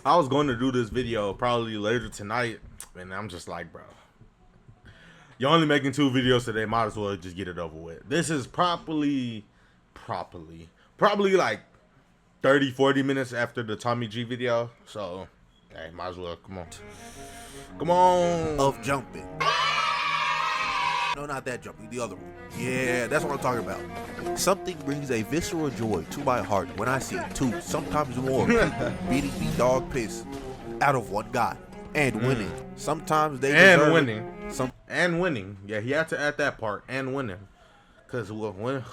I was going to do this video probably later tonight, and I'm just like, bro, you're only making 2 videos today. Might as well just get it over with. This is probably like 30-40 minutes after the Tommy G video. So, hey, might as well. Come on. Of jumping. No, not that jumping, the other one. Yeah, that's what I'm talking about. Something brings a visceral joy to my heart when I see 2, sometimes more, people beating the dog piss out of one guy and winning. Sometimes they deserve winning. It. And winning. Yeah, he had to add that part. And winning. Because when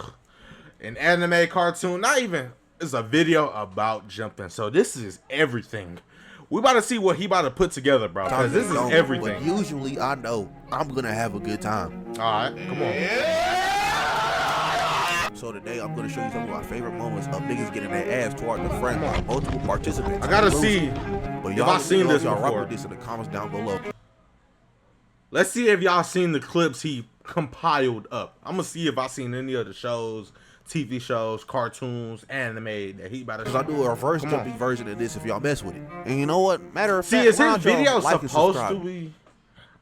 an anime cartoon, not even, it's a video about jumping. So this is everything. We about to see what he about to put together, bro. Because this is everything. But usually I know I'm going to have a good time. All right, come on. So today I'm going to show you some of my favorite moments of niggas getting their ass toward the front by multiple participants. I gotta see but if y'all I've seen this y'all rock before. with this in the comments down below. Let's see if y'all seen the clips he compiled up. I'm gonna see if I seen any of the shows, TV shows, cartoons, anime that he about to. Because I do a reverse jumping version of this if y'all mess with it. And you know what? Matter of see, fact, is his video like supposed to be?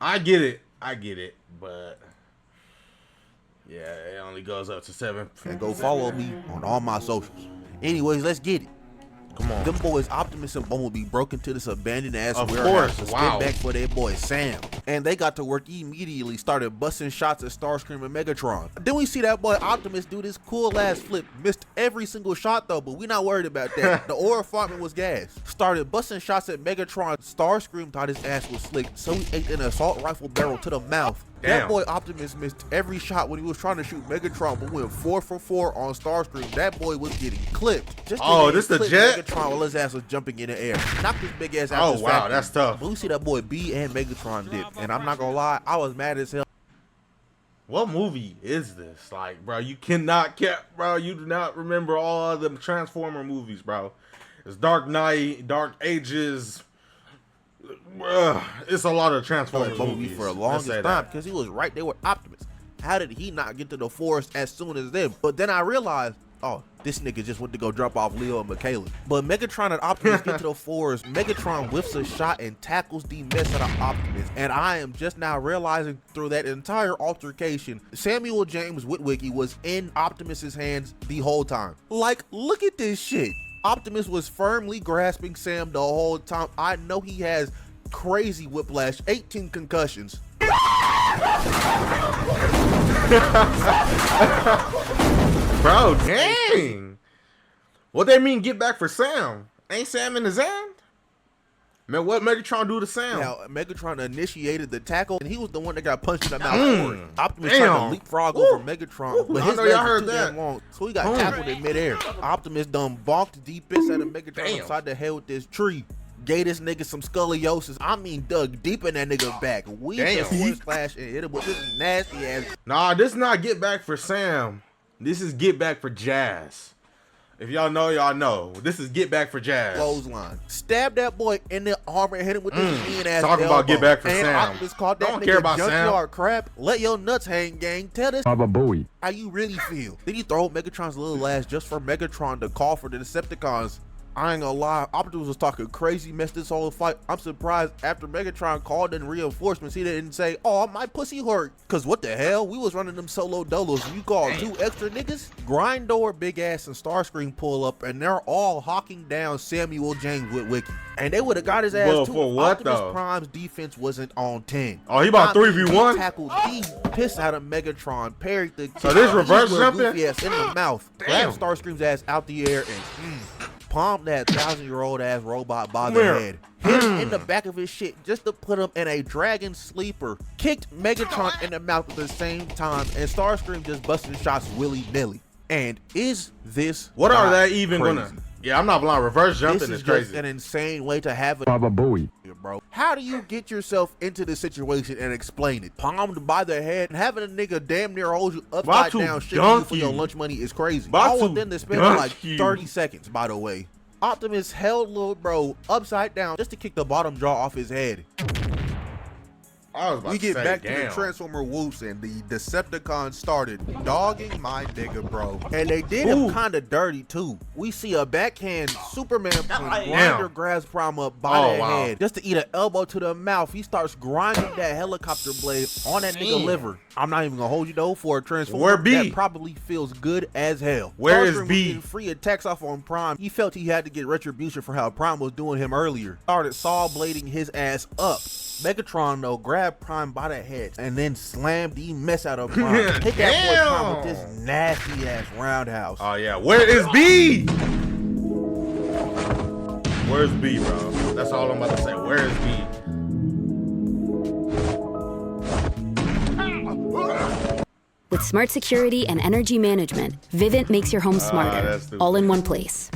I get it, but yeah, it only goes up to 7. And go follow me on all my socials. Anyways, let's get it. Come on. Them boys Optimus and Bumblebee broke into this abandoned ass Of warehouse course, to wow. spin back for their boy Sam. And they got to work immediately, started busting shots at Starscream and Megatron. Then we see that boy Optimus do this cool ass flip. Missed every single shot though, but we not worried about that. The ore apartment was gas. Started busting shots at Megatron. Starscream thought his ass was slick, so he ate an assault rifle barrel to the mouth. Damn. That boy Optimus missed every shot when he was trying to shoot Megatron, but went 4 for 4 on Starscream. That boy was getting clipped. Just this the jet? Megatron while his ass was jumping in the air. Knocked his big ass out. Oh his wow, factory. that's tough. But we see that boy B and Megatron dip, and I'm not gonna lie, I was mad as hell. What movie is this? Like, bro, you cannot bro. You do not remember all of the Transformer movies, bro. It's Dark Knight, Dark Ages. It's a lot of Transformers Bumblebee movies. for the Let's longest say time that. because he was right there with Optimus. How did he not get to the forest as soon as them? But then I realized, oh, this nigga just went to go drop off Leo and Michaela. But Megatron and Optimus get to the forest. Megatron whiffs a shot and tackles the mess out of Optimus. And I am just now realizing through that entire altercation, Samuel James Witwicky was in Optimus's hands the whole time. Like, look at this shit. Optimus was firmly grasping Sam the whole time. I know he has crazy whiplash, 18 concussions. Bro, dang. What they mean get back for Sam? Ain't Sam in his hand? Man, what Megatron do to Sam? Now, Megatron initiated the tackle, and he was the one that got punched in the mouth for it. Optimus tried Damn. to leapfrog over Megatron, but I his know legs y'all were heard too that. damn long, so he got tackled in midair. Optimus done bonked the piss out of Megatron Damn. upside the head with this tree. Gave this nigga some scoliosis. I mean, dug deep in that nigga back. We Damn. force slash and hit him with this nasty ass Nah, this not get back for Sam. This is get back for Jazz. If y'all know, y'all know. This is get back for Jazz. clothesline. Stabbed that boy in the arm and hit him with this mean ass Talk about get back for and Sam. Optimus called that Don't nigga care about junkyard crap. Let your nuts hang, gang. Tell this Baba Booey. how you really feel. Then you throw Megatron's little ass just for Megatron to call for the Decepticons. I ain't gonna lie, Optimus was talking crazy mess this whole fight. I'm surprised after Megatron called in reinforcements, he didn't say, oh, my pussy hurt. Cause what the hell? We was running them solo dolos and you called 2 extra niggas? Grindor, Big Ass, and Starscream pull up and they're all hawking down Samuel James Witwicky. And they would have got his ass Well, too. for what, Optimus though? Prime's defense wasn't on 10. Oh, he about I mean, 3v1? He tackled the piss out of Megatron, parried the So this reverse jumping? goofy ass in the mouth. Damn. Grabbed Starscream's ass out the air and palmed that 1,000-year-old ass robot by the Where? head. Hit him in the back of his shit just to put him in a dragon sleeper. Kicked Megatron in the mouth at the same time, and Starscream just busting shots willy-nilly. And is this What are not they even crazy? gonna? Yeah, I'm not blind. Reverse This jumping is is just crazy. an insane way to have it, Baba Booey. bro. How do you get yourself into this situation and explain it? Palmed by the head and having a nigga damn near hold you upside to down, shitting you dunk for your you. lunch money is crazy. About All to within the span dunk of like you. 30 seconds, by the way. Optimus held little bro upside down just to kick the bottom jaw off his head. I was about We to get say, back to the damn. Transformer whoops, and the Decepticons started dogging my nigga, bro. And they did him Ooh. kind of dirty, too. We see a backhand Superman punch. Damn. Grinder grabs Prime up by Oh, the wow. head just to eat an elbow to the mouth. He starts grinding that helicopter blade on that nigga Damn. liver. I'm not even gonna hold you, though, for a Transformer. Where B? That probably feels good as hell. Where is Starscream was B? getting free attacks off on Prime. He felt he had to get retribution for how Prime was doing him earlier. Started saw blading his ass up. Megatron, though, grabbed Prime by the head and then slammed the mess out of Prime. Hit that boy Prime with this nasty ass roundhouse. Oh yeah, where is B? Where's B, bro? That's all I'm about to say. Where is B? With smart security and energy management, Vivint makes your home smarter, that's stupid. all in one place.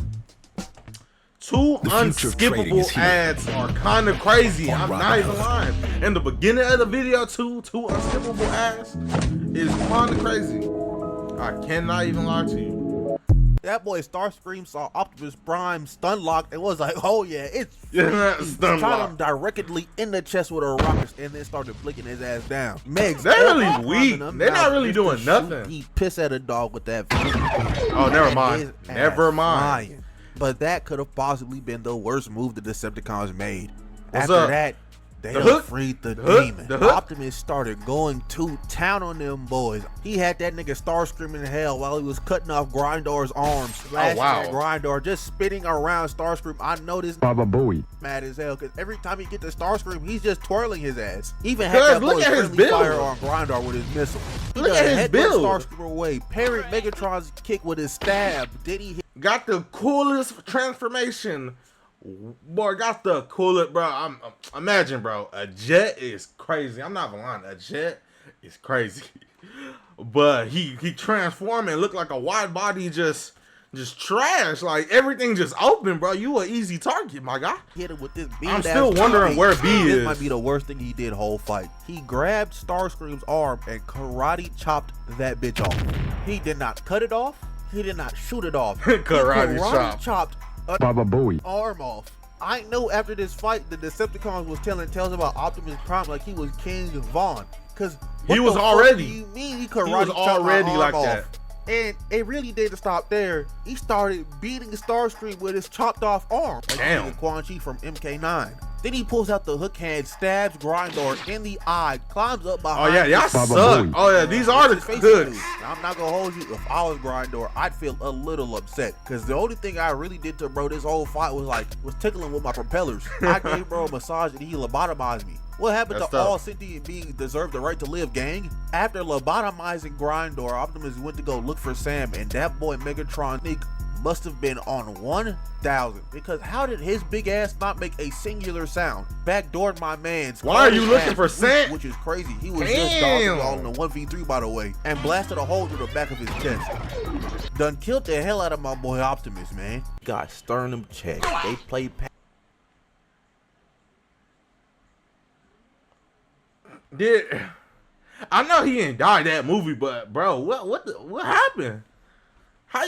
Two future of trading unskippable is here. ads are kind of crazy. I'm not even lying. In the beginning of the video, two unskippable ads is kind of crazy. I cannot even lie to you. That boy Starscream saw Optimus Prime stun locked and was like, oh yeah, it's Stun shot lock. him directly in the chest with a rocket and then started flicking his ass down. Megs, They're really Prime weak. in the They're not mouth really just to doing shoot. nothing. He pissed at a dog with that. Oh, never And mind. his ass Never mind. flying. But that could have possibly been the worst move the Decepticons made. What's After up? that, they The done hook? freed the The hook? demon. The hook? Optimus started going to town on them boys. He had that nigga Starscream in hell while he was cutting off Grindor's arms, slashing wow. at Grindor, just spinning around Starscream. I know this Baba Booey. mad as hell because every time he get to Starscream, he's just twirling his ass. He even had Cuz, that look boy at his friendly build. fire on Grindor with his missile. He Look done at his headbutt build. Starscream away, parried Megatron's kick with his stab. Then he hit Got the coolest transformation. Boy, got the coolest, bro. Imagine, bro. A jet is crazy. I'm not even lying. A jet is crazy. But he transformed and looked like a wide body, just trash. Like everything just open, bro. You an easy target, my guy. hit him with this beam. I'm still wondering where B This is. might be the worst thing he did whole fight. He grabbed Starscream's arm and karate chopped that bitch off. He did not cut it off. He did not shoot it off. He Karate chop. chopped an Baba Booey. arm off. I know after this fight, the Decepticons was telling tales about Optimus Prime like he was King Vaughn. Cause He what was the fuck already- do you mean he was karate chopped my already arm like off? that. And it really didn't stop there. He started beating Starscream with his chopped off arm. Like Damn. Quan Chi from MK9. Then he pulls out the hook hand, stabs Grindor in the eye, climbs up Oh behind yeah, y'all Baba suck. Booey. Oh yeah, these are the his face goods. into. Now, I'm not gonna hold you. If I was Grindor, I'd feel a little upset. Cause the only thing I really did to bro this whole fight was tickling with my propellers. I gave bro a massage and he lobotomized me. What happened That's to tough. all sentient beings deserve the right to live, gang? After lobotomizing Grindor, Optimus went to go look for Sam, and that boy Megatron Nick must have been on 1,000. Because how did his big ass not make a singular sound? Backdoored my man's. Why are you his looking ass for weak, Sam? Which is crazy. He was just Damn. dogging all in the 1v3, by the way, and blasted a hole through the back of his chest. Done killed the hell out of my boy Optimus, man. Got sternum check. They played. Did I know he didn't die that movie, but bro, what happened? How?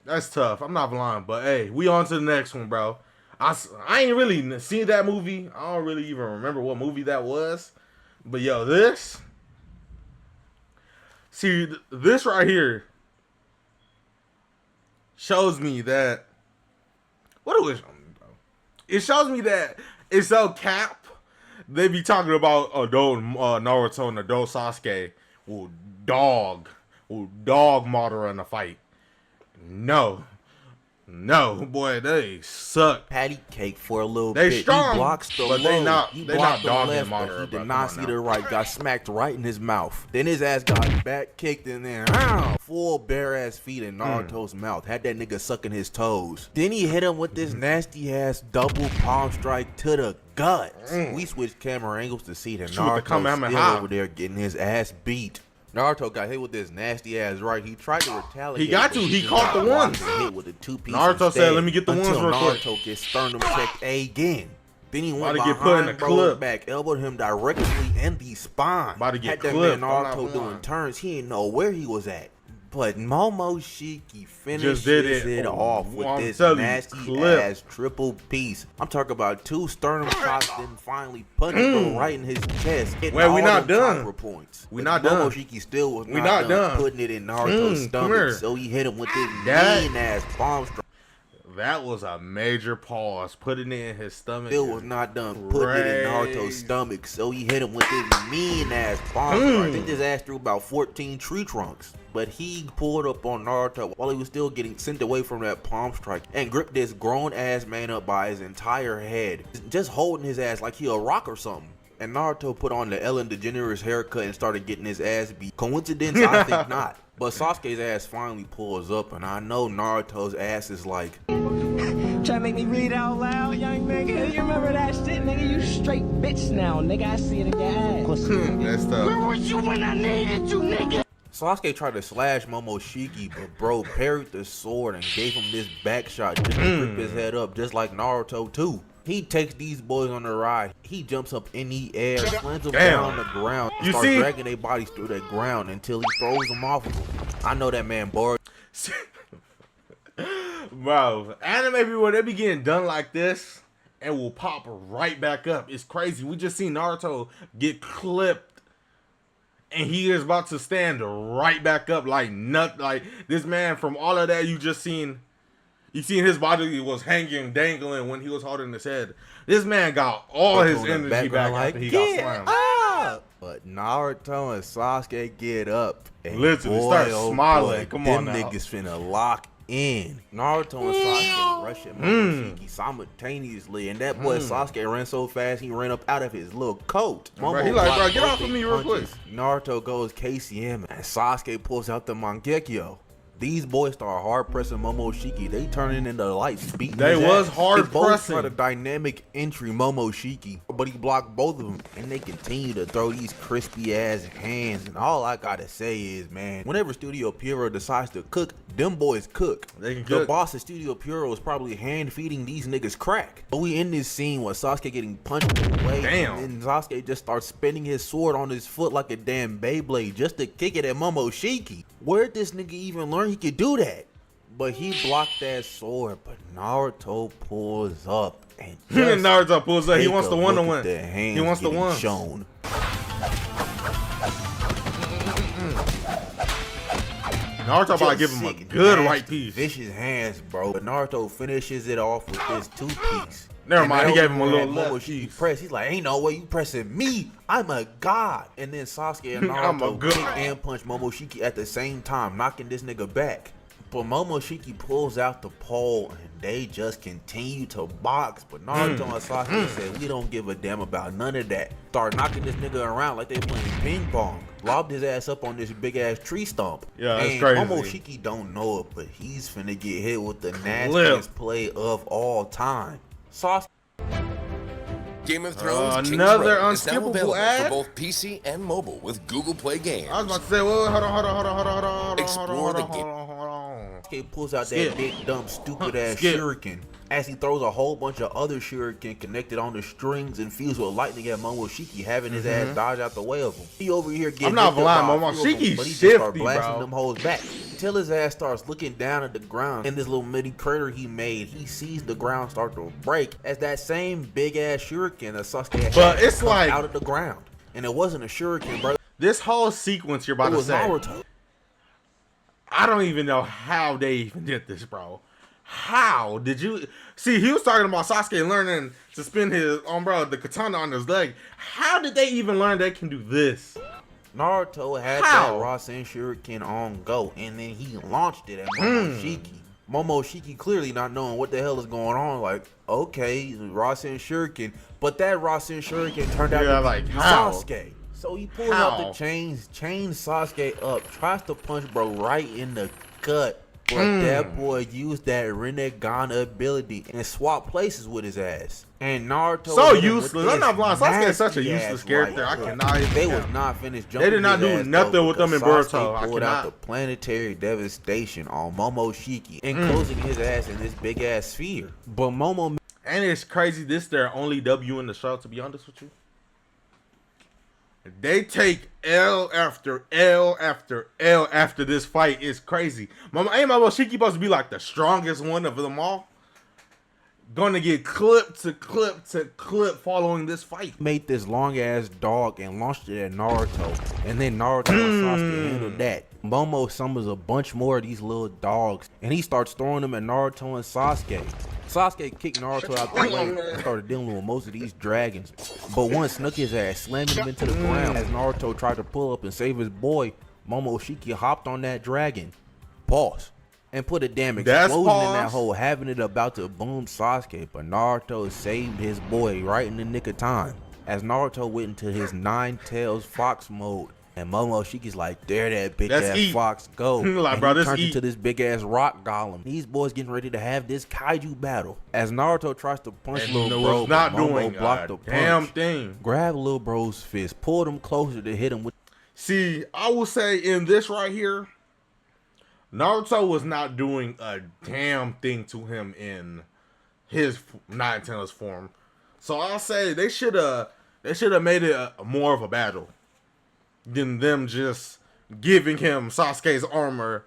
That's tough. I'm not lying, but hey, we on to the next one, bro. I ain't really seen that movie. I don't really even remember what movie that was. But yo, this right here shows me that what do it show me, bro? It shows me that it's so cap. They be talking about adult Naruto and adult Sasuke will dog Madara in a fight. No, boy, they suck. Patty cake for a little They bit. strong, He blocks the but they low. not- He they blocked not the dogging left, but Madara, he bro. did Come not on see now. the right. Got smacked right in his mouth. Then his ass got back kicked in there. Full bare ass feet in Naruto's mouth. Had that nigga sucking his toes. Then he hit him with this nasty ass double palm strike to the gut. We switched camera angles to see that Shoot with the Naruto Kamehameha. still over there getting his ass beat. Naruto got hit with this nasty ass right. He tried to retaliate. He got to. but He just caught got the ones. blocked and hit with a two-piece Naruto said, instead, "Let me get the ones until real quick." Naruto gets sternum checked again. Then he went About to get behind put in the bro's clip. back, elbowed him directly in the spine. About to get Had that clipped, man I'm not Naruto lying. doing turns. He didn't know where he was at. But Momoshiki finishes did it, it. off I'm with this telling you, nasty clip. ass triple piece. I'm talking about 2 sternum shots, then finally punching bro right in his chest. Hitting Wait, we all not them done. chakra points. We But not done. Momoshiki still was We not not done. putting it in Naruto's come here. stomach. So he hit him with this That- mean ass bomb strike. That was a major pause. Putting it in his stomach. Still was not done putting it in Naruto's Crazy. stomach, so he hit him with this mean ass bomb strike. I think this ass threw about 14 tree trunks. But he pulled up on Naruto while he was still getting sent away from that palm strike and gripped this grown ass man up by his entire head, just holding his ass like he a rock or something. And Naruto put on the Ellen DeGeneres haircut and started getting his ass beat. Coincidence? I think not. But Sasuke's ass finally pulls up, and I know Naruto's ass is like, Trying to make me read out loud, young nigga. You remember that shit, nigga? You straight bitch now, nigga. I see it in your ass. That's tough. Where was you when I needed you, nigga? Sasuke tried to slash Momoshiki, but bro parried the sword and gave him this back shot just to rip his head up, just like Naruto too. He takes these boys on the ride. He jumps up in the air, slams them Damn. down on the ground, and You starts see? dragging their bodies through the ground until he throws them off of them. I know that man bored. Bro, anime people, they be getting done like this and will pop right back up. It's crazy. We just seen Naruto get clipped and he is about to stand right back up like nut. Like this man, from all of that you just seen, you seen his body was hanging, dangling when he was holding his head. This man got all his On the energy background back after he got "Get slammed. up!" But Naruto and Sasuke get up. And Literally boy, start oh smiling. boy, Come on them now. niggas finna lock in. Naruto and Sasuke rush at Momoshiki simultaneously, and that boy Sasuke ran so fast he ran up out of his little coat. Bro, he Momo like, bro, blocked get both off of their me real quick. punches. Naruto goes KCM, and Sasuke pulls out the Mangekyo. These boys start hard pressing Momoshiki. They turning into lights, beating They his was ass. hard They both pressing. try to dynamic entry Momoshiki, but he blocked both of them, and they continue to throw these crispy ass hands. And all I gotta say is, man, whenever Studio Pierrot decides to cook, them boys cook. They can The cook. boss of Studio Pierrot is probably hand feeding these niggas crack. But we in this scene with Sasuke getting punched away, Damn. and then Sasuke just starts spinning his sword on his foot like a damn Beyblade just to kick it at Momoshiki. Where'd this nigga even learn he could do that? But he blocked that sword, but Naruto pulls up and just Naruto pulls up. He take wants a the one to look at win. the hands He wants the getting one. shown. Naruto about to give Just him a sick, good nasty, right piece. Vicious hands, bro. But Naruto finishes it off with this 2-piece. Never And mind, he that gave him a over little at left Momoshiki piece. press. He's like, ain't no way you pressing me. I'm a god. And then Sasuke and I'm a Naruto god. kick and punch Momoshiki at the same time, knocking this nigga back. But Momoshiki pulls out the pole and they just continue to box. But Naruto and Sasuke said, we don't give a damn about none of that. Start knocking this nigga around like they playing ping pong. Lobbed his ass up on this big ass tree stump. Yeah, that's and crazy. Momoshiki don't know it, but he's finna get hit with the nastiest play of all time. Sasuke Game of Thrones King's Another Road is now unskippable available ad? for both PC and mobile with Google Play Games. I was about to say, well, hold on. Explore the game. pulls out Skip. that big, dumb, stupid ass Skip. shuriken as he throws a whole bunch of other shuriken connected on the strings and fused with lightning at Momoshiki, having his ass dodge out the way of him. He over here getting I'm not hit lying, by a few of them, Momoshiki's but he just start shifty, blasting bro. them hoes back until his ass starts looking down at the ground. In this little mini crater he made, he sees the ground start to break as that same big ass shuriken that Sasuke had But it's comes like- out of the ground. And it wasn't a shuriken, bro. This whole sequence you're about It to was say, Naruto. I don't even know how they even did this, bro. How did you see? He was talking about Sasuke learning to spin his umbrella, the katana on his leg. How did they even learn they can do this? Naruto had How? that Rasen Shuriken on go, and then he launched it at Momoshiki. Momoshiki clearly not knowing what the hell is going on. Like, okay, Rasen Shuriken, but that Rasen Shuriken turned out Yeah, to be like, how? Sasuke. So he pulls out How? the chains Sasuke up, tries to punch bro right in the gut. But that boy used that Rinnegan ability and swapped places with his ass. And Naruto So hit him with useless. I'm not this blind. Sasuke is such a nasty useless ass character. right I hook. cannot even They was count. not finished jumping. did not his do ass, nothing though, with them in because Boruto. I Sasuke pulled out cannot. the planetary devastation on Momoshiki, enclosing his ass in this big ass sphere. But Momo And it's crazy. This their only W in the show. To be honest with you, They take L after L after L after this fight. It's crazy. Ain't Momoshiki supposed to be like the strongest one of them all? Gonna get clip to clip to clip following this fight. Made this long ass dog and launched it at Naruto, and then Naruto and Sasuke handled that. Momo summons a bunch more of these little dogs, and he starts throwing them at Naruto and Sasuke. Sasuke kicked Naruto out the way and started dealing with most of these dragons, but one snuck his ass, slamming him into the ground. As Naruto tried to pull up and save his boy, Momoshiki hopped on that dragon. Pause. And put a damn explosion in that hole, having it about to boom Sasuke, but Naruto saved his boy right in the nick of time. As Naruto went into his Nine Tails Fox mode, and Momoshiki's like, there that big ass fox go. Like, and bro, he turns into this big ass rock golem. These boys getting ready to have this kaiju battle. As Naruto tries to punch little bro, not Momo doing blocked the damn punch. thing. Grab little bro's fist, pulled him closer to hit him with. See, I will say in this right here, Naruto was not doing a damn thing to him in his Nine Tails form. So I'll say they should have made it more of a battle than them just giving him Sasuke's armor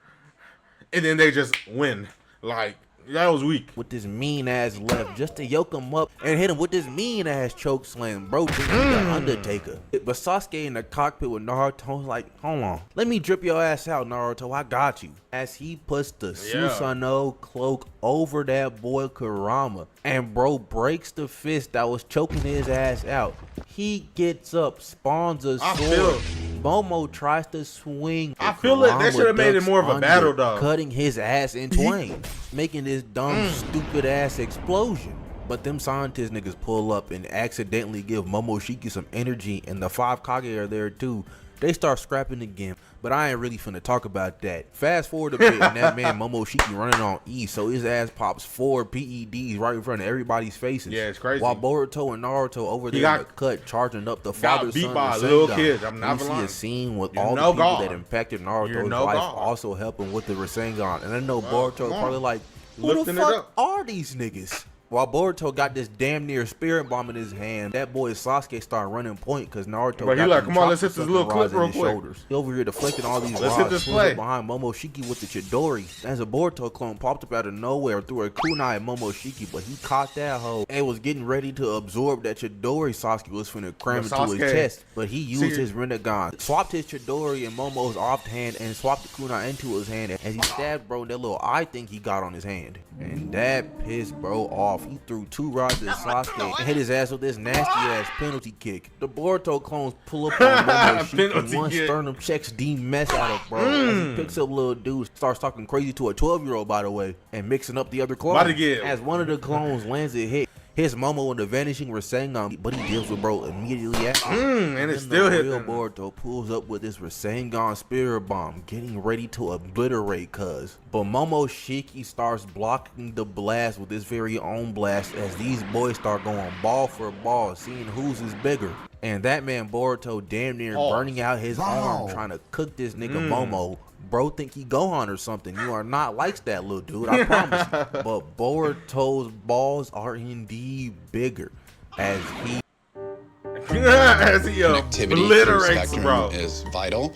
and then they just win. Like, that was weak. With this mean ass left just to yoke him up and hit him with this mean ass choke slam. Bro, just the Undertaker. But Sasuke in the cockpit with Naruto was like, hold on, let me drip your ass out, Naruto. I got you. As he puts the Susanoo cloak over that boy Kurama, and bro breaks the fist that was choking his ass out. He gets up, spawns a sword. Momo tries to swing. I feel it. They should have made it more of a battle, though. Cutting his ass in twain, making this dumb, stupid ass explosion. But them scientist niggas pull up and accidentally give Momoshiki some energy, and the 5 Kage are there too. They start scrapping again, but I ain't really finna talk about that. Fast forward a bit, and that man Momoshiki running on E, so his ass pops 4 PEDs right in front of everybody's faces. Yeah, it's crazy. While Boruto and Naruto over there in the cut, charging up the father beat son by of little Rasengan. kids. I'm not We see lying. a scene with You're all the no people god. that impacted Naruto's You're no life god. also helping with the Rasengan. And I know Boruto probably like, who Lifting the it fuck up. are these niggas? While Boruto got this damn near spirit bomb in his hand, that boy Sasuke started running point because Naruto But he got like, them come on, let's hit chakra this little sucking clip rods in real his quick. shoulders. He over here deflecting all these Let's hit rods, this pulls play. up behind Momoshiki with the Chidori. As a Boruto clone popped up out of nowhere through a kunai at Momoshiki, but he caught that hoe and was getting ready to absorb that Chidori Sasuke was finna cram into his Sasuke- chest. But he used his Rinnegan, swapped his Chidori and Momo's off hand, and swapped the kunai into his hand as he stabbed bro that little eye thing he got on his hand. And that pissed bro off. He threw 2 rods at Sasuke and hit his ass with this nasty ass penalty kick. The Boruto clones pull up on Momoshiki Penalty and one kick. sternum checks the mess out of bro. As he picks up little dude, starts talking crazy to a 12-year-old by the way, and mixing up the other clones. About to get- As one of the clones lands a hit, hits Momo in the vanishing Rasengan, but he deals with bro immediately after. And it Then still the hit real them. Boruto pulls up with this Rasengan spirit bomb, getting ready to obliterate cuz. But Momoshiki starts blocking the blast with his very own blast as these boys start going ball for ball, seeing whose is bigger. And that man Boruto damn near burning out his arm trying to cook this nigga Momo. Bro think he Gohan or something. You are not like that, little dude, I promise you. But Boruto's balls are indeed bigger as he As he Connectivity through obliterates, Spectrum bro. is vital.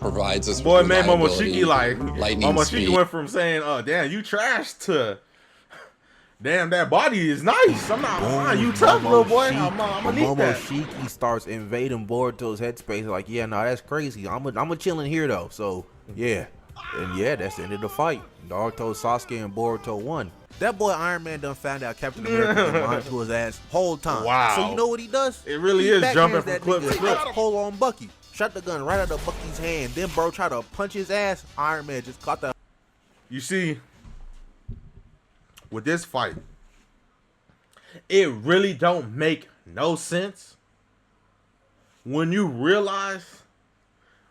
Provides us Boy, with man, reliability, Momoshiki like lightning Momoshiki speed. went from saying, "Oh, damn, you trash," to "Damn, that body is nice." I'm not lying. You tough, little boy. I'm gonna need that. Momoshiki starts invading Boruto's headspace. Like, yeah, no, that's crazy. I'm a chilling here though. So yeah, and yeah, that's the end of the fight. Naruto, Sasuke, and Boruto won. That boy Iron Man done found out Captain America been lying to his ass whole time. Wow. So you know what he does? It really He is backhands jumping from that clip to nigga, clip. Pull on Bucky. Shot the gun right out of Bucky's hand. Then bro tried to punch his ass. Iron Man just caught the. You see, with this fight, it really don't make no sense when you realize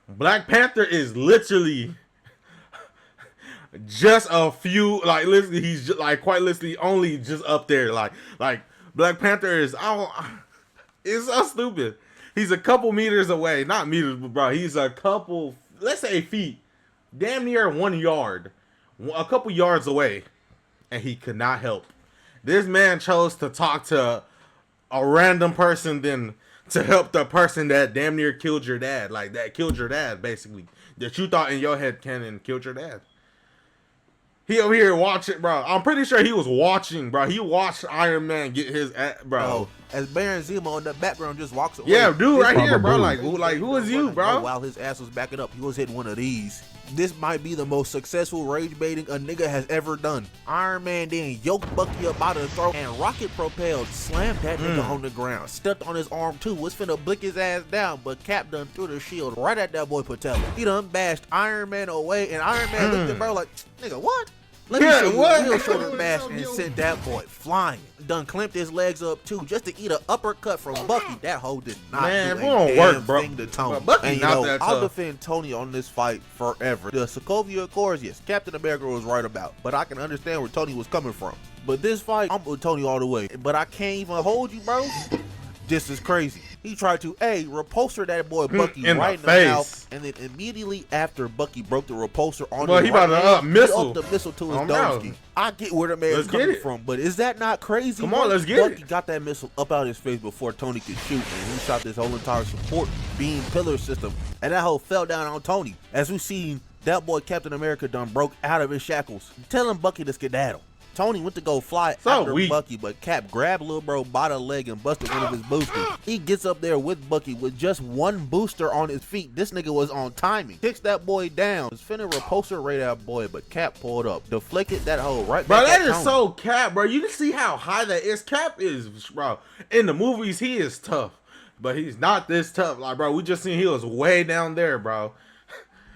Black Panther is literally just a few, like literally, he's just, like quite literally only just up there. Like Black Panther is, it's so stupid. He's a couple meters away, not meters, but bro, he's a couple, let's say feet, damn near 1 yard, a couple yards away, and he could not help. This man chose to talk to a random person, then to help the person that damn near killed your dad, like that killed your dad, basically, that you thought in your head canon killed your dad. He over here watching, bro. I'm pretty sure he was watching, bro. He watched Iron Man get his ass, bro. Oh, as Baron Zemo in the background just walks away. Yeah, dude, right This here, bro. motherfucker Like who is you, bro? While his ass was backing up, he was hitting one of these. This might be the most successful rage baiting a nigga has ever done. Iron Man then yoked Bucky up out of the throat and rocket propelled, slammed that nigga on the ground. Stepped on his arm too, was finna blick his ass down, but Cap done threw the shield right at that boy Patella. He done bashed Iron Man away, and Iron Man looked at bro like, nigga, what? Let me show you a real shoulder bash and sent that boy flying. Done clamped his legs up too just to eat an uppercut from Bucky. That hoe did not Man, do it a don't damn work, bro. thing to Tony. But Bucky And you not know, that I'll tough. defend Tony on this fight forever. The Sokovia Accords, yes, Captain America was right about, but I can understand where Tony was coming from. But this fight, I'm with Tony all the way. But I can't even hold you, bro. This is crazy. He tried to repulsor that boy Bucky in right the in the face. mouth, and then immediately after Bucky broke the repulsor on Well, his he about to, right hand, missile. he upped the missile to his Oh, no. donkey. I get where the man's Let's get coming it. from, but is that not crazy? Come bro? on, let's get Bucky it. got that missile up out his face before Tony could shoot, and he shot this whole entire support beam pillar system, and that hoe fell down on Tony. As we seen, that boy Captain America done broke out of his shackles, telling Bucky to skedaddle. Tony went to go fly So after weak. Bucky, but Cap grabbed little bro by the leg and busted one of his boosters. He gets up there with Bucky with just one booster on his feet. This nigga was on timing. Kicks that boy down. Was finna repulsor right that boy, but Cap pulled up. Deflected that hole right Bro, back that at is Tony. so Cap, bro. You can see how high that is. Cap is, bro. In the movies, he is tough, but he's not this tough. Like, bro, we just seen he was way down there, bro.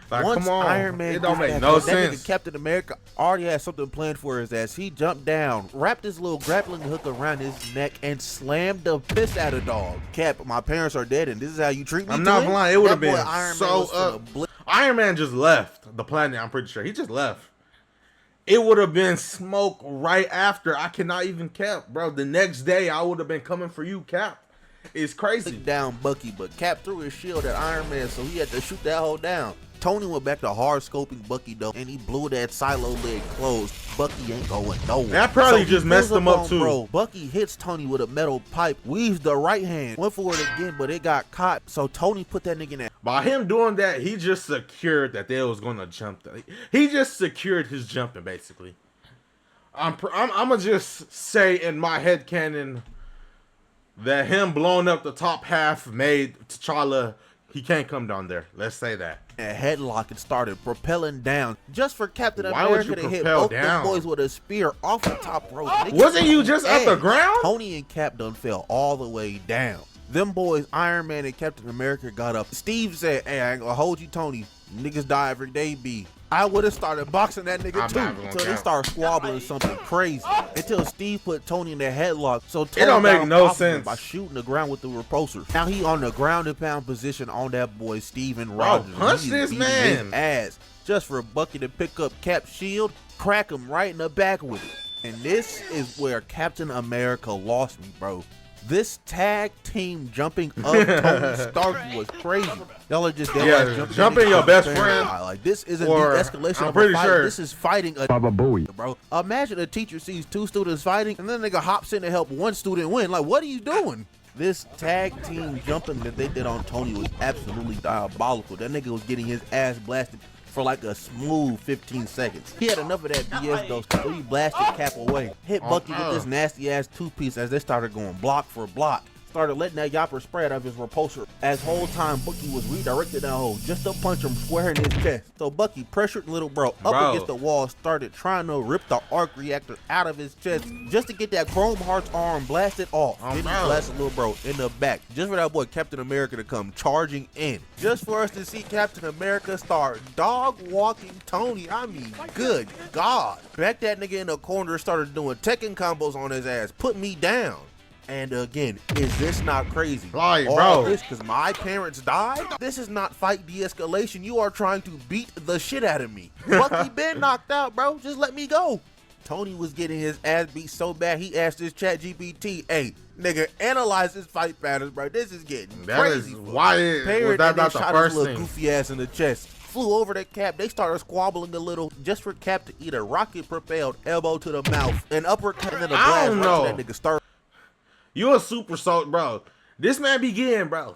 Like, Once come on, Iron Man it don't gets make back no up, that sense. nigga Captain America already had something planned for his ass. He jumped down, wrapped his little grappling hook around his neck, and slammed the piss at a dog. Cap, my parents are dead, and this is how you treat me. I'm not twin? blind. It would have That boy been Iron Man so was finna up. blitz. Iron Man just left the planet. I'm pretty sure he just left. It would have been smoke right after. I cannot even Cap, bro. The next day, I would have been coming for you, Cap. It's crazy. Down Bucky, but Cap threw his shield at Iron Man, so he had to shoot that hole down. Tony went back to hard scoping Bucky though, and he blew that silo lid closed. Bucky ain't going nowhere. That probably he just messed pulls him up on too. Bro, Bucky hits Tony with a metal pipe, weaves the right hand, went for it again, but it got caught. So Tony put that nigga in that. By him doing that, he just secured that they was gonna jump. He just secured his jumping, basically. I'm gonna just say in my head canon that him blowing up the top half made T'Challa, he can't come down there. Let's say that. A headlock and started propelling down just for Captain Why would America you to hit propel both down? them boys with a spear off the top rope. Nigga, Wasn't you just at the Hey, ground? Tony and Cap done fell all the way down. Them boys, Iron Man and Captain America, got up. Steve said, "Hey, I ain't gonna hold you, Tony. Niggas die every day, B." I would have started boxing that nigga I'm too not gonna until they count. start squabbling something crazy. Until Steve put Tony in the headlock. So Tony don't make got him no off of him sense. by shooting the ground with the repulsor. Now he on the ground and pound position on that boy Steven Rogers. punch He's this beating man. his ass just for Bucky to pick up Cap's shield, crack him right in the back with it. And this is where Captain America lost me, bro. This tag team jumping up Tony Stark was crazy. Y'all are just jumping your best friend. Like this isn't or- de-escalation I'm of a pretty fight. sure- This is fighting a bro. Imagine a teacher sees two students fighting and then nigga hops in to help one student win. Like, what are you doing? This tag team jumping that they did on Tony was absolutely diabolical. That nigga was getting his ass blasted for like a smooth 15 seconds. He had enough of that BS though, so he blasted Cap away. Hit Bucky with this nasty ass two-piece as they started going block for block. Started letting that yapper spread out of his repulsor. As whole time Bucky was redirected that hole just to punch him square in his chest. So Bucky pressured little bro up Bro. against the wall, started trying to rip the arc reactor out of his chest just to get that Chrome Heart's arm blasted off. Oh, Then he bro. blasted little bro in the back just for that boy Captain America to come charging in. Just for us to see Captain America start dog walking Tony. I mean, good God. Back that nigga in the corner, started doing Tekken combos on his ass. Put me down. And again, is this not crazy? Like, All bro. this because my parents died? This is not fight de-escalation. You are trying to beat the shit out of me. Bucky been knocked out, bro. Just let me go. Tony was getting his ass beat so bad, he asked his chat GPT, hey, nigga, analyze this fight patterns, bro. This is getting That crazy. is why was Parrot that and then not the shot first his little thing? goofy ass in the chest. Flew over to Cap. They started squabbling a little just for Cap to eat a rocket-propelled elbow to the mouth, an uppercut, and then a I blast don't right know. to that nigga start. You a super soldier, bro. This man be getting, bro.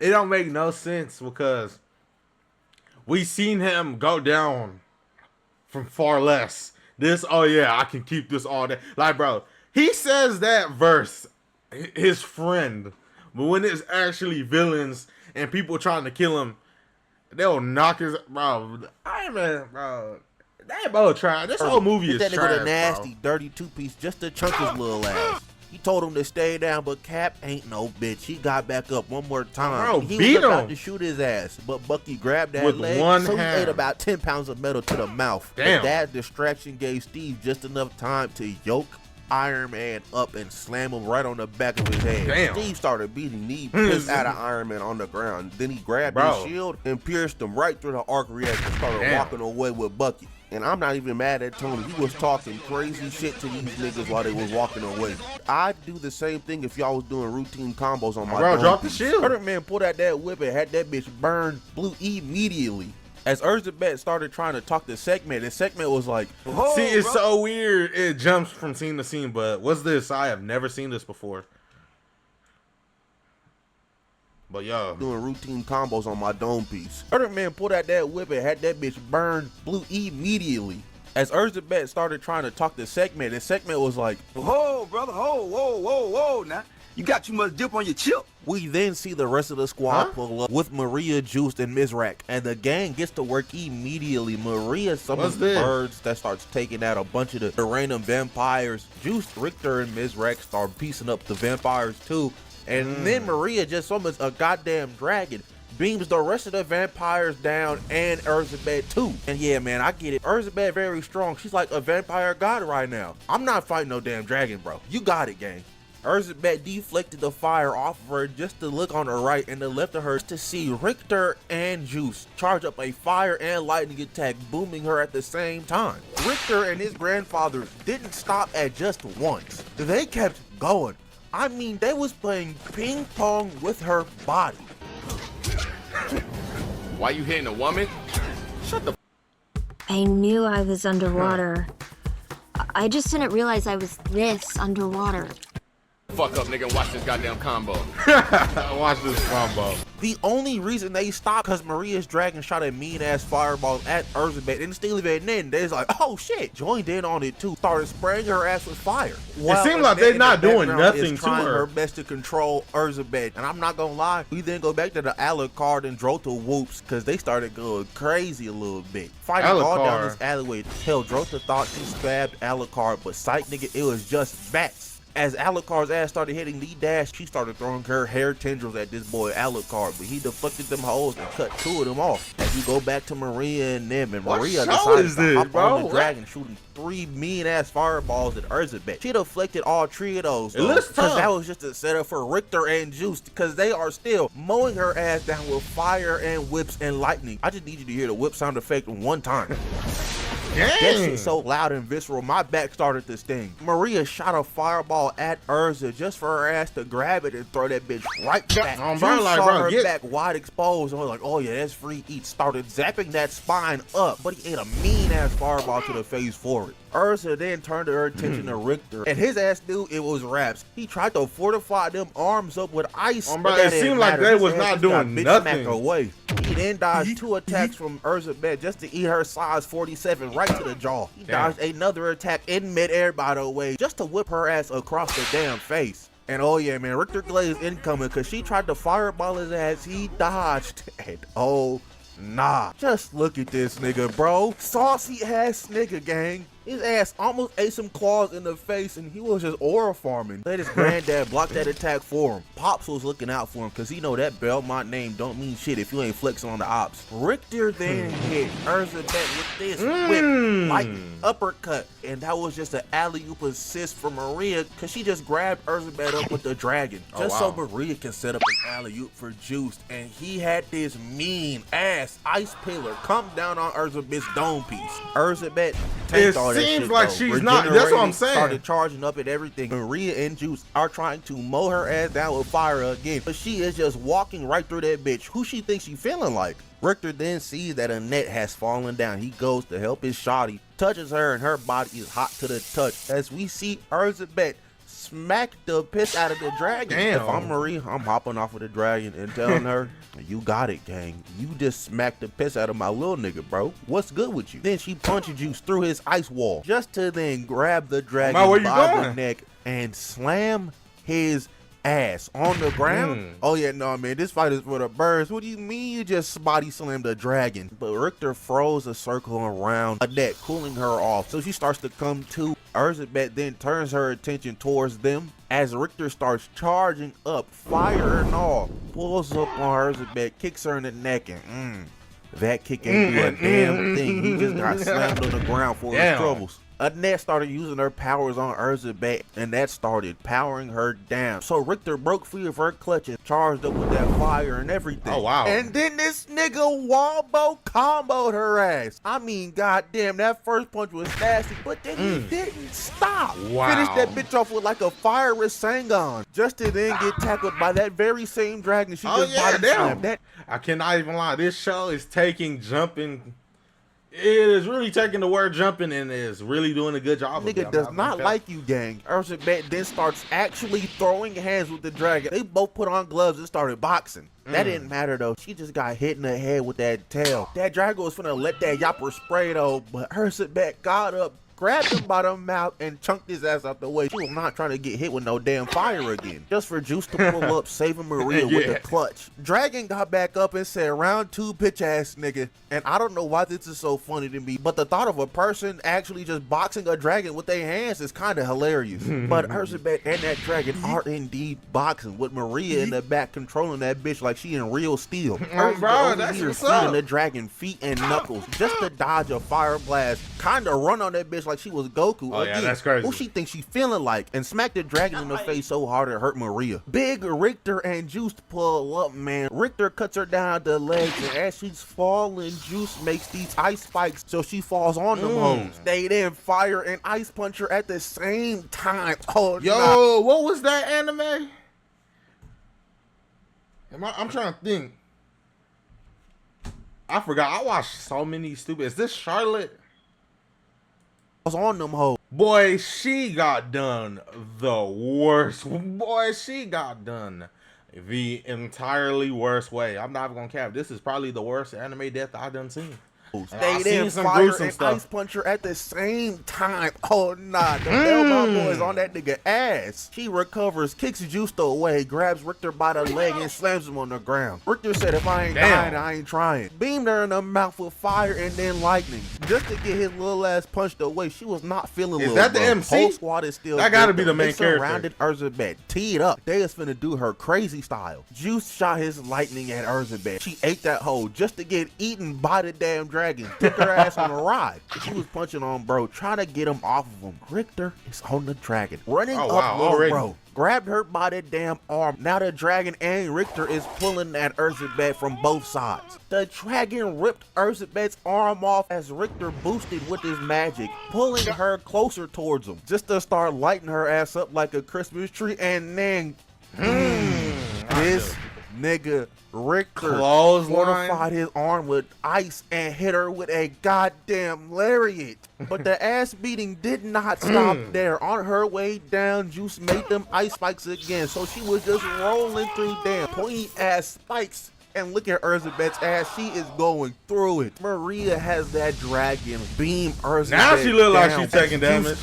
It don't make no sense because we seen him go down from far less. This, oh yeah, I can keep this all day. Like, bro, he says that verse, his friend, but when it's actually villains and people trying to kill him, they'll knock his, bro. Iron Man, bro. That bro trying. This whole movie is that trash, nigga a nasty, bro. dirty two-piece just to chunk his little ass. He told him to stay down, but Cap ain't no bitch. He got back up one more time. Bro, He beat was about him. to shoot his ass, but Bucky grabbed that With leg, one so hand. he ate about 10 pounds of metal to the mouth. Damn. But that distraction gave Steve just enough time to yoke Iron Man up and slam him right on the back of his head. Damn. Steve started beating the piss out of Iron Man on the ground. Then he grabbed Bro. his shield and pierced him right through the arc reactor and started Damn. walking away with Bucky. And I'm not even mad at Tony. He was talking crazy shit to these niggas while they was walking away. I'd do the same thing if y'all was doing routine combos on my Bro, dome drop the piece. shield. Spider Man pulled out that whip and had that bitch burned blue immediately. As Erzabet started trying to talk to Segment, and Segment was like, See, it's so weird. It jumps from scene to scene, but what's this? I have never seen this before. But yo, doing routine combos on my dome piece. Spider-Man pulled out that whip and had that bitch burned blue immediately. As Erzabet started trying to talk to Segment, and Segment was like, Whoa, brother, whoa, now. You got too much dip on your chip. we then see the rest of the squad Huh? pull up with Maria, Juiced, and Mizrak, and the gang gets to work immediately. Maria summons What's this? birds that starts taking out a bunch of the random vampires. Juiced, Richter, and Mizrak start piecing up the vampires too, and then Maria just summons a goddamn dragon. Beams the rest of the vampires down and Erzabet too. And yeah, man, I get it. Erzabet very strong. She's like a vampire god right now. I'm not fighting no damn dragon, bro. You got it, gang. Erzabet deflected the fire off of her just to look on her right and the left of her to see Richter and Juice charge up a fire and lightning attack, booming her at the same time. Richter and his grandfather didn't stop at just once. They kept going. I mean, they was playing ping pong with her body. Why you hitting a woman? Shut the I knew I was underwater. I just didn't realize I was this underwater. fuck up, nigga, and watch this goddamn combo. watch this combo. The only reason they stopped because Maria's dragon shot a mean ass fireball at Erzabet and Steely Van then they was like, oh shit, joined in on it too, started spraying her ass with fire. While seemed like they're in not the doing background nothing is to trying her. her best to control Erzabet. And I'm not gonna lie, we then go back to the Alucard and Drota whoops because they started going crazy a little bit. Fighting all down Alucard. this alleyway. Hell, Drota thought she stabbed Alucard, but psych nigga, it was just bats. As Alucard's ass started hitting Lee Dash, she started throwing her hair tendrils at this boy Alucard, but he deflected them hoes and cut two of them off. As you go back to Maria and them, and What Maria show decided is to this, hop bro? on the What? dragon, shooting 3 mean-ass fireballs at Erzabet. She deflected all 3 of those, It looks because tough. that was just a setup for Richter and Juice, because they are still mowing her ass down with fire and whips and lightning. I just need you to hear the whip sound effect one time. That shit so loud and visceral, my back started to sting. Maria shot a fireball at Urza just for her ass to grab it and throw that bitch right back. Oh, Juice bro, like, saw bro, her get- back wide exposed and was like, oh yeah, that's free eat. Started zapping that spine up, but he ate a mean ass fireball to the face for it. Urza then turned her attention to Richter, and his ass knew it was raps. He tried to fortify them arms up with ice. Oh, but bro, that it didn't seemed like matter. they His was ass not just got doing bitch nothing. smacked away. He then dodged 2 attacks from Erzabet just to eat her size 47 right to the jaw. He Damn. dodged another attack in midair, by the way, just to whip her ass across the damn face. And oh yeah, man, Richter Glaze incoming because she tried to fireball his ass. He dodged. And oh, nah. Just look at this nigga, bro. Saucy ass nigga, gang. His ass almost ate some claws in the face and he was just aura farming. Let his granddad block that attack for him. Pops was looking out for him because he know that Belmont name don't mean shit if you ain't flexing on the ops. Richter then hit Erzabet with this whip, like uppercut. And that was just an alley-oop assist for Maria because she just grabbed Erzabet up with the dragon. Oh, Just wow. so Maria can set up an alley-oop for Juice. And he had this mean ass ice pillar come down on Erzabet's dome piece. Erzabet tanked all that seems shit, like though. she's not- that's what I'm Regenerated, saying. Started charging up and everything. Maria and Juice are trying to mow her ass down with fire again, but she is just walking right through that bitch. Who she thinks she feeling like? Richter then sees that a net has fallen down. He goes to help his shawty, touches her, and her body is hot to the touch as we see Erzabet smacked the piss out of the dragon. Damn. If I'm Marie, I'm hopping off of the dragon and telling her, you got it, gang. You just smacked the piss out of my little nigga, bro. What's good with you? Then she punches Juice through his ice wall, just to then grab the dragon where you by the going? neck and slam his ass on the ground. Oh yeah, no man, this fight is for the birds. What do you mean you just body slammed a dragon? But Richter froze a circle around Annette, cooling her off. So she starts to come to. Erzsebet then turns her attention towards them as Richter starts charging up, fire and all. Pulls up on Erzsebet, kicks her in the neck, and that kick ain't do a damn thing. He just got slammed on the ground for his troubles. Annette started using her powers on Erzsebet, and that started powering her down. So Richter broke free of her clutches, charged up with that fire and everything. Oh, wow. And then this nigga Wombo comboed her ass. I mean, goddamn, that first punch was nasty, but then he didn't stop. Wow. Finished that bitch off with like a fire Rasengan, just to then get tackled by that very same dragon she just body slammed. That I cannot even lie. This show is taking jumping. It is really taking the word jumping and is really doing a good job. nigga does not like you, gang. Erzsebet then starts actually throwing hands with the dragon. They both put on gloves and started boxing. That didn't matter though. She just got hit in the head with that tail. That dragon was finna let that yapper spray though, but Erzsebet got up, grabbed him by the mouth, and chunked his ass out the way. She was not trying to get hit with no damn fire again. Just for Juice to pull up, saving Maria with the clutch. Dragon got back up and said, round two, bitch ass nigga. And I don't know why this is so funny to me, but the thought of a person actually just boxing a dragon with their hands is kind of hilarious. But Erzsebet and that dragon are indeed boxing, with Maria in the back controlling that bitch like she in real steel. Bro, that's what's up. The dragon feet and knuckles just to dodge a fire blast, kind of run on that bitch like she was Goku. Oh, yeah, that's crazy. Who she thinks she feeling like, and smack the dragon in the face so hard it hurt Maria. Big Richter and Juice pull up, man. Richter cuts her down the legs, and as she's falling, Juice makes these ice spikes so she falls on them hoes. They then fire and ice punch her at the same time. Oh, yo, what was that anime? I'm trying to think. I forgot. I watched so many stupid. Is this Charlotte? On them hoes. Boy, she got done the worst. Boy, she got done the entirely worst way. I'm not even gonna cap. This is probably the worst anime death I've done seen. They then fire and ice punch her at the same time. Oh nah, the Bellbound boys on that nigga ass. She recovers, kicks Juice away, grabs Richter by the leg and slams him on the ground. Richter said, if I ain't dying, I ain't trying. Beamed her in the mouth with fire and then lightning, just to get his little ass punched away. She was not feeling. Is that the MC? Whole squad is still. That gotta be the main character. Surrounded Erzsebet, teed up. They is finna do her crazy style. Juice shot his lightning at Erzsebet. She ate that hole just to get eaten by the damn dragon. Took her ass on a ride. She was punching on bro, trying to get him off of him. Richter is on the dragon, running up little bro. Grabbed her by the damn arm. Now the dragon and Richter is pulling at Erzsebet from both sides. The dragon ripped Erzsebet's arm off as Richter boosted with his magic, pulling her closer towards him, just to start lighting her ass up like a Christmas tree. And then this nigga Richter fortified his arm with ice and hit her with a goddamn lariat. But the ass beating did not stop there. On her way down, Juice made them ice spikes again, so she was just rolling through damn pointy ass spikes. And look at Erzsebet's ass, she is going through it. Maria has that dragon beam Erzsebet. Now she look like she's taking damage.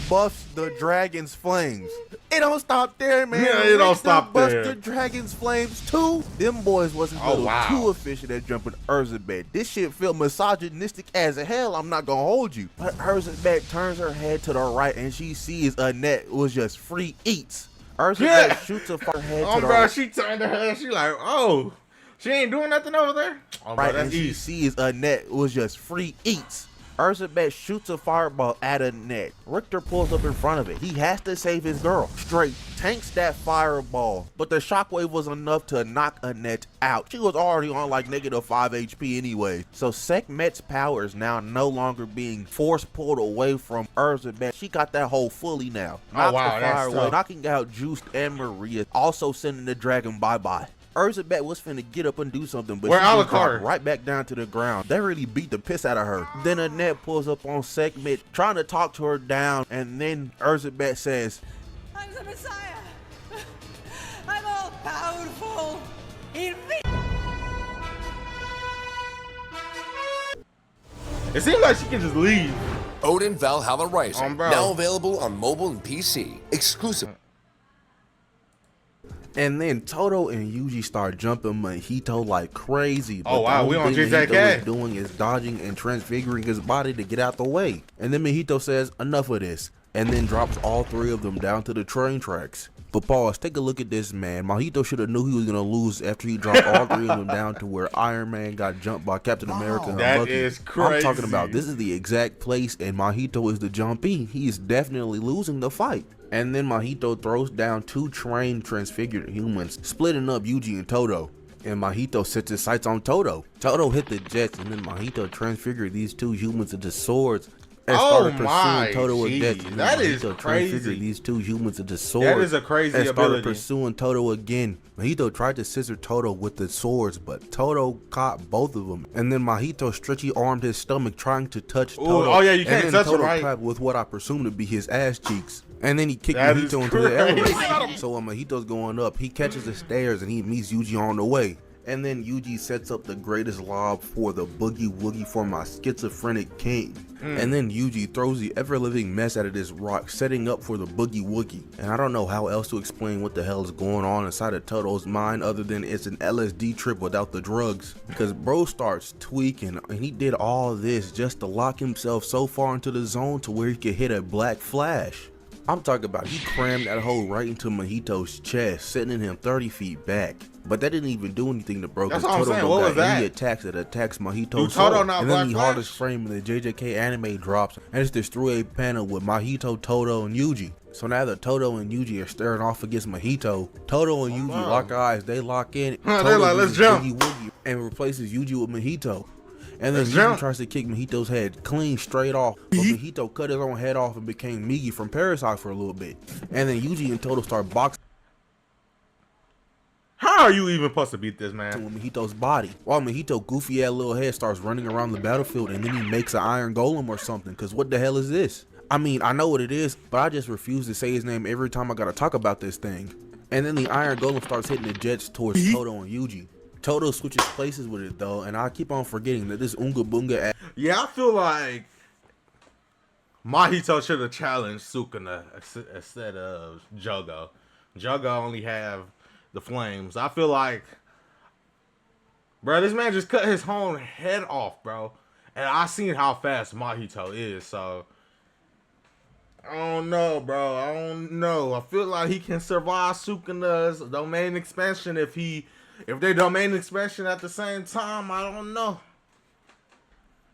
Buffs the dragon's flames. It don't stop there, man. Yeah, it don't stop there. Buffs the dragon's flames too. Them boys wasn't too efficient at jumping Erzsebet. This shit felt misogynistic as hell. I'm not gonna hold you. But Erzsebet turns her head to the right and she sees Annette was just free eats. Erzsebet shoots her head to the right. She turned her head. She like, oh, she ain't doing nothing over there. Oh, right, bro, and she sees Annette was just free eats. Erzsebet shoots a fireball at Annette. Richter pulls up in front of it. He has to save his girl. Straight tanks that fireball, but the shockwave was enough to knock Annette out. She was already on like -5 HP anyway. So Sekhmet's power is now no longer being force pulled away from Erzsebet. She got that hole fully now. Knocks the fire away, knocking out Juice and Maria, also sending the dragon bye-bye. Erzsebet was finna get up and do something, but she just dropped right back down to the ground. They really beat the piss out of her. Then Annette pulls up on Sekhmet, trying to talk to her down, and then Erzsebet says, I'm the Messiah. I'm all powerful. It seems like she can just leave. Odin Valhalla Rising, bro. now available on mobile and PC. Exclusive. And then Toto and Yuji start jumping Mahito like crazy. Oh, the wow, we only on thing JJK. Mahito is doing is dodging and transfiguring his body to get out the way. And then Mahito says, enough of this, and then drops all three of them down to the train tracks. But pause, take a look at this, man. Mahito should have knew he was going to lose after he dropped all three of them down to where Iron Man got jumped by Captain America and That Bucky. is crazy. I'm talking about this is the exact place, and Mahito is the jumpy. He is definitely losing the fight. And then Mahito throws down two trained transfigured humans, splitting up Yuji and Toto. And Mahito sets his sights on Toto. Toto hit the jets, and then Mahito transfigured these two humans into swords and started pursuing Toto with jets. And That then is Mahito crazy. transfigured these two humans into swords. That is a crazy and started ability. pursuing Toto again. Mahito tried to scissor Toto with the swords, but Toto caught both of them. And then Mahito stretchy armed his stomach trying to touch Toto. Oh yeah, you can't and then touch Toto him, right? clapped with what I presume to be his ass cheeks. And then he kicked That is Mahito into the crazy. elevator. So when Mahito's going up, he catches the stairs and he meets Yuji on the way. And then Yuji sets up the greatest lob for the boogie woogie for my schizophrenic king. And then Yuji throws the ever-living mess out of this rock, setting up for the boogie woogie. And I don't know how else to explain what the hell is going on inside of Toto's mind other than it's an LSD trip without the drugs. Because bro starts tweaking, and he did all this just to lock himself so far into the zone to where he could hit a black flash. I'm talking about he crammed that hole right into Mahito's chest, sending him 30 feet back. But that didn't even do anything to bro, because That's what I'm Toto saying. don't What got was that? any attacks that attacks Mahito's Dude, soul. Toto not And then Black the Flash? hardest frame in the JJK anime drops, and it's this through a panel with Mahito, Toto, and Yuji. So now that Toto and Yuji are staring off against Mahito, Toto and Yuji lock eyes, they lock in. They're Toto like, "Let's uses jump." Boogie Woogie and replaces Yuji with Mahito. And then Let's Yuji jump. tries to kick Mahito's head clean straight off, but Mahito cut his own head off and became Migi from Parasite for a little bit. And then Yuji and Toto start boxing How are you even supposed to beat this man? with Mahito's body, while Mahito goofy ass little head starts running around the battlefield, and then he makes an iron golem or something, cause what the hell is this? I mean, I know what it is, but I just refuse to say his name every time I gotta talk about this thing. And then the iron golem starts hitting the jets towards Toto and Yuji. Toto switches places with it though, and I keep on forgetting that this Unga Bunga ass Yeah, I feel like Mahito should have challenged Sukuna instead of Jogo. Jogo only have the flames. I feel like, bro, this man just cut his own head off, bro. And I seen how fast Mahito is, so I don't know, bro. I don't know. I feel like he can survive Sukuna's domain expansion if they domain expansion at the same time. I don't know.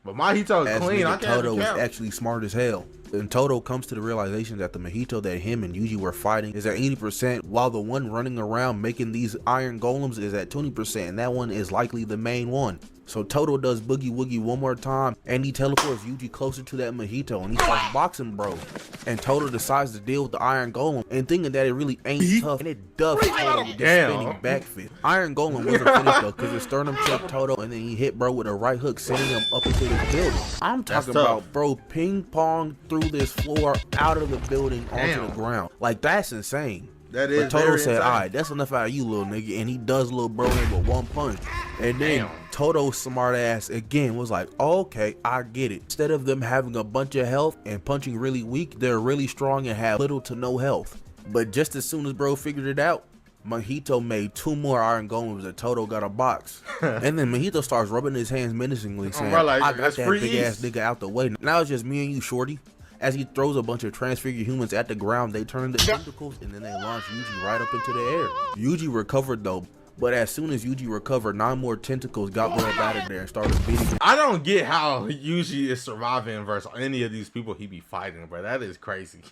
But Mahito is clean. I nigga can't Toto is count. actually smart as hell. And Toto comes to the realization that the Mahito that him and Yuji were fighting is at 80%, while the one running around making these iron golems is at 20%, and that one is likely the main one. So Toto does Boogie Woogie one more time, and he teleports Yuji closer to that Mahito, and he starts boxing bro. And Toto decides to deal with the Iron Golem, and thinking that it really ain't tough, and it does Toto with the Damn. spinning back fist. Iron Golem wasn't finished though, because it sternum checked Toto, and then he hit bro with a right hook, sending him up into the building. I'm talking tough. about bro ping pong through this floor, out of the building, onto Damn. the ground. Like, that's insane. That is But Toto very said, insane. alright, that's enough out of you, little nigga. And he does little bro in with one punch. And then Damn. Toto's smart ass again was like, okay, I get it. Instead of them having a bunch of health and punching really weak, they're really strong and have little to no health. But just as soon as bro figured it out, Mahito made 2 more iron golems and Toto got a box. And then Mahito starts rubbing his hands menacingly, saying, bro, like, I got that's that free big ass East. nigga out the way. Now it's just me and you, shorty. As he throws a bunch of transfigured humans at the ground, they turn into tentacles and then they launch Yuji right up into the air. Yuji recovered though, but as soon as Yuji recovered, 9 more tentacles got bro up out of there and started beating him. I don't get how Yuji is surviving versus any of these people he be fighting, bro. That is crazy.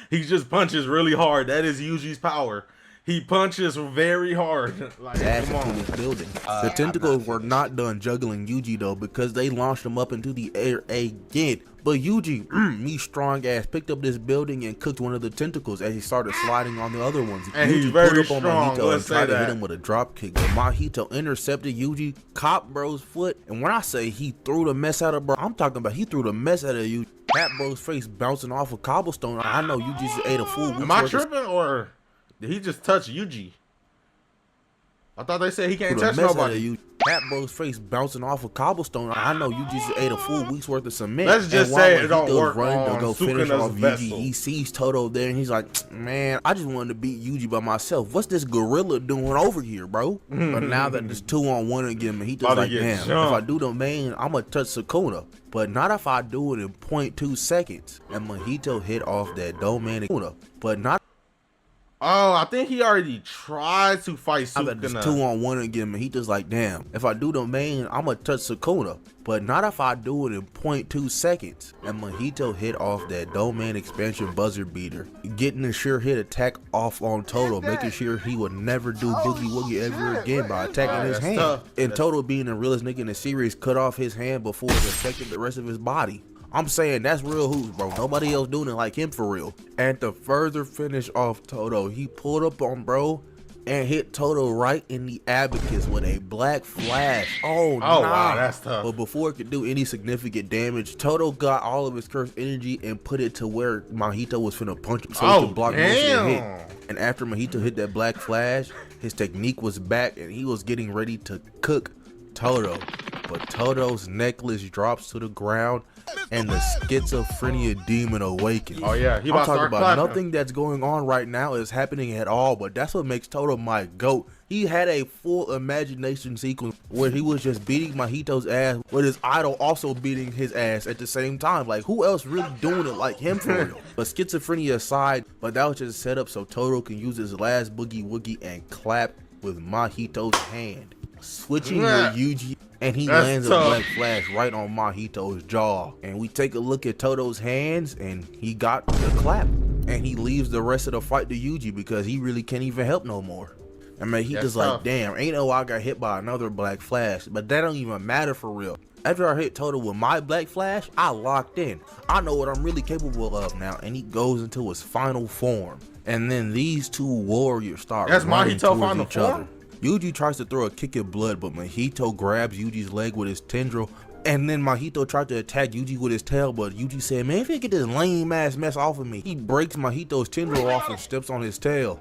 He just punches really hard. That is Yuji's power. He punches very hard. Like, Ass come into on. this building. The tentacles were not done juggling Yuji though, because they launched him up into the air again. But Yuji, me strong ass, picked up this building and cooked one of the tentacles as he started sliding on the other ones. And he's Yuji very pulled up on strong, Mahito and let's say tried to that. hit him with a drop kick, but Mahito intercepted Yuji, caught bro's foot, and when I say he threw the mess out of bro, I'm talking about he threw the mess out of Yuji. Hat Bro's face bouncing off a cobblestone. I know you just ate a full week's Am I worth of tripping or did he just touch Yuji? I thought they said he can't the touch mess out of nobody. you. Hat Bro's face bouncing off a cobblestone. I know you just ate a full week's worth of cement. Let's just and while say it don't Mahito's work running to on go finish Sukuna's off Yuji, vessel. he sees Toto there and he's like, man, I just wanted to beat Yuji by myself. What's this gorilla doing over here, bro? But now that it's 2-on-1 again, Mahito's About to like, get damn, jumped. if I do the main, I'm gonna touch Sukuna. But not if I do it in 0.2 seconds. And Mahito hit off that domain Sukuna. But not Oh, I think he already tried to fight now that it's Sukuna. 2-on-1 again, Mahito's like, damn, if I do the main, I'm gonna touch Sukuna. But not if I do it in 0.2 seconds. And Mahito hit off that domain expansion buzzer beater, getting a sure hit attack off on Toto, making sure he would never do Boogie Woogie ever again by attacking his that's hand. tough. And Toto, being the realest nigga in the series, cut off his hand before it affected the rest of his body. I'm saying that's real hoops, bro. Nobody else doing it like him for real. And to further finish off Toto, he pulled up on bro and hit Toto right in the abacus with a black flash. Oh, nah. Wow, that's tough. But before it could do any significant damage, Toto got all of his cursed energy and put it to where Mahito was finna punch him so he could block most of the hit. damn. And after Mahito hit that black flash, his technique was back and he was getting ready to cook Toto. But Toto's necklace drops to the ground and the schizophrenia demon awakens. Oh, yeah, he I'm about to talking start about clapping. nothing that's going on right now is happening at all, but that's what makes Toto my GOAT. He had a full imagination sequence where he was just beating Mahito's ass with his idol also beating his ass at the same time. Like, who else really doing it like him for real? But schizophrenia aside, but that was just set up so Toto can use his last Boogie Woogie and clap with Mahito's hand. Switching Yeah. with Yuji, and he That's lands tough. a black flash right on Mahito's jaw. And we take a look at Toto's hands, and he got the clap. And he leaves the rest of the fight to Yuji because he really can't even help no more. I mean, he That's just like, tough. damn, ain't no I got hit by another black flash, but that don't even matter for real. After I hit Toto with my black flash, I locked in. I know what I'm really capable of now, and he goes into his final form. And then these two warriors start That's running Mahito towards final each other. form? Yuji tries to throw a kick of blood, but Mahito grabs Yuji's leg with his tendril. And then Mahito tried to attack Yuji with his tail, but Yuji said, man, if you get this lame ass mess off of me. He breaks Mahito's tendril off and steps on his tail.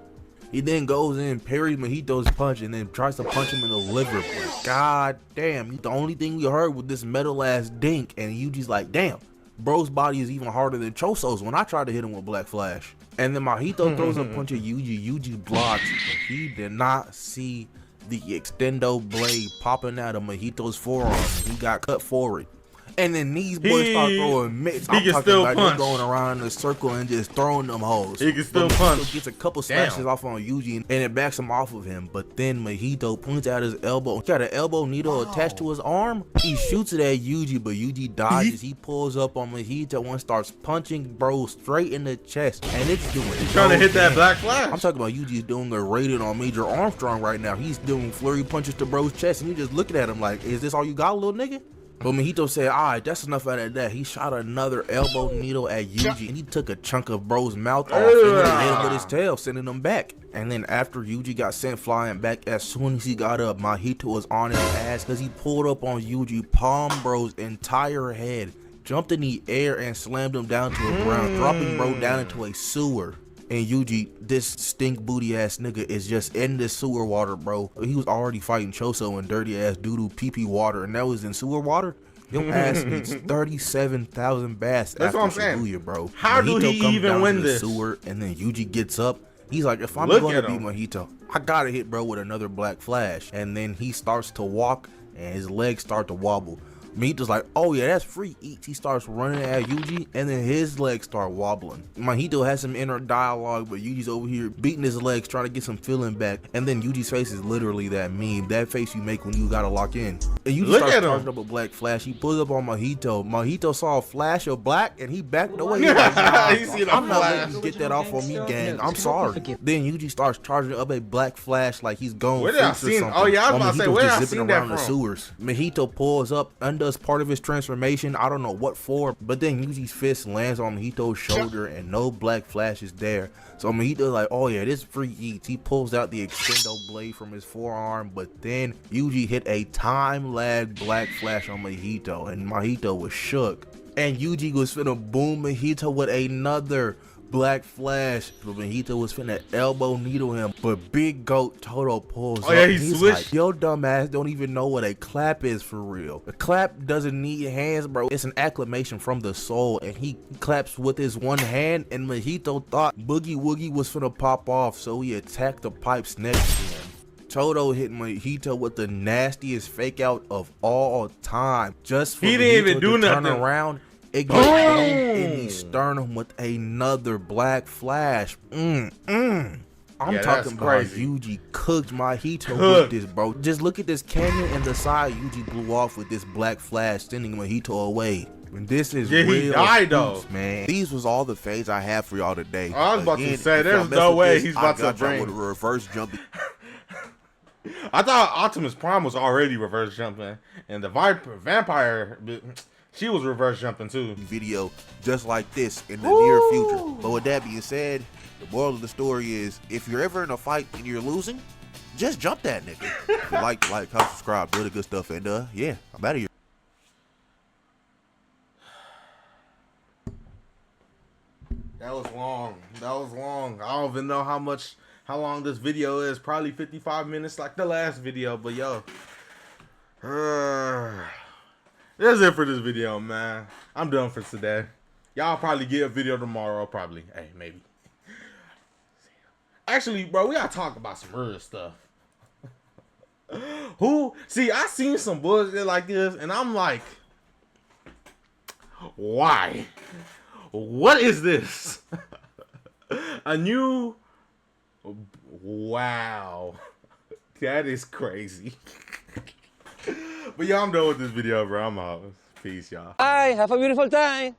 He then goes in, parries Mahito's punch, and then tries to punch him in the liver. But god damn, the only thing we heard was this metal ass dink, and Yuji's like, damn, bro's body is even harder than Choso's when I tried to hit him with Black Flash. And then Mahito throws a punch at Yuji. Yuji blocks, but he did not see the extendo blade popping out of Mahito's forearm. He got cut forward. And then these boys start throwing mitts. I'm can talking still about punch. just going around in a circle and just throwing them hoes. He can still But Mahito punch. gets a couple Damn. slashes off on Yuji and it backs him off of him. But then Mahito points out his elbow. He got an elbow needle attached to his arm. He shoots it at Yuji, but Yuji dodges. He pulls up on Mahito and starts punching bro straight in the chest. And it's doing Trying to no hit that damage. black flash. I'm talking about Yuji's doing a rated on Major Armstrong right now. He's doing flurry punches to bro's chest, and you just looking at him like, is this all you got, little nigga? But Mahito said, all right, that's enough out of that. He shot another elbow needle at Yuji, and he took a chunk of bro's mouth off and then hit him with his tail, sending him back. And then after Yuji got sent flying back, as soon as he got up, Mahito was on his ass because he pulled up on Yuji, palmed bro's entire head, jumped in the air, and slammed him down to the ground, dropping bro down into a sewer. And Yuji, this stink booty ass nigga, is just in the sewer water, bro. He was already fighting Choso in dirty ass doo-doo pee-pee water, and that was in sewer water. Your ass needs 37,000 baths That's after what I'm saying. Shibuya, bro. How do Mahito he comes even down to win the this? Sewer, and then Yuji gets up. He's like, if I'm Look going at to beat him. Mahito, I gotta hit bro with another black flash. And then he starts to walk, and his legs start to wobble. Mahito's like, oh yeah, that's free eats. He starts running at Yuji, and then his legs start wobbling. Mahito has some inner dialogue, but Yuji's over here beating his legs, trying to get some feeling back. And then Yuji's face is literally that meme, that face you make when you gotta lock in. And Yuji Look starts at him. charging up a black flash. He pulls up on Mahito. Mahito saw a flash of black, and he backed away. He's like, nah, He see the I'm not flash. letting you get that off on me, gang. I'm sorry. Then Yuji starts charging up a black flash like he's going Where did I freaks or seen- something. oh, yeah, I was While about to say, Mahito's where just did I zipping seen that around the from? sewers. Mahito pulls up, undoes part of his transformation. I don't know what for, but then Yuji's fist lands on Mahito's shoulder and no black flash is there. So Mahito's like, oh yeah, this free eats. He pulls out the extendo blade from his forearm, but then Yuji hit a time lag black flash on Mahito, and Mahito was shook. And Yuji was finna boom Mahito with another Black Flash. But Mahito was finna elbow needle him. But Big Goat Toto pulls Oh yeah, up. he He's switched. like, yo dumb ass don't even know what a clap is for real. A clap doesn't need hands, bro. It's an acclamation from the soul. And he claps with his one hand. And Mahito thought Boogie Woogie was finna pop off. So he attacked the pipes next to him. Toto hit Mahito with the nastiest fake out of all time. Just for He didn't Mahito even do to turn nothing. around. It goes in the sternum with another Black Flash. I'm Yeah, that's talking about crazy. Yuji cooked Mahito with this, bro. Just look at this canyon and the side Yuji blew off with this Black Flash, sending Mahito away. And this is Yeah, he real died, hoops, though. man. These was all the fades I have for y'all today. I was about to say, if there's y'all mess no with way this, he's I about to got y'all bring- with a reverse jumping. I thought Optimus Prime was already reverse jumping, and the vampire, she was reverse jumping too. Video just like this in the near future. But with that being said, the moral of the story is if you're ever in a fight and you're losing, just jump that nigga. If you like, comment, subscribe, do the good stuff, and yeah, I'm out of here. That was long. That was long. I don't even know how long this video is. Probably 55 minutes like the last video, but yo. That's it for this video, man. I'm done for today. Y'all probably get a video tomorrow, probably. Hey, maybe. Actually, bro, we gotta talk about some real stuff. See, I seen some bullshit like this, and I'm like, why? What is this? A new... Wow. That is crazy. But yeah, I'm done with this video, bro. I'm out. Peace, y'all. Bye. Have a beautiful time.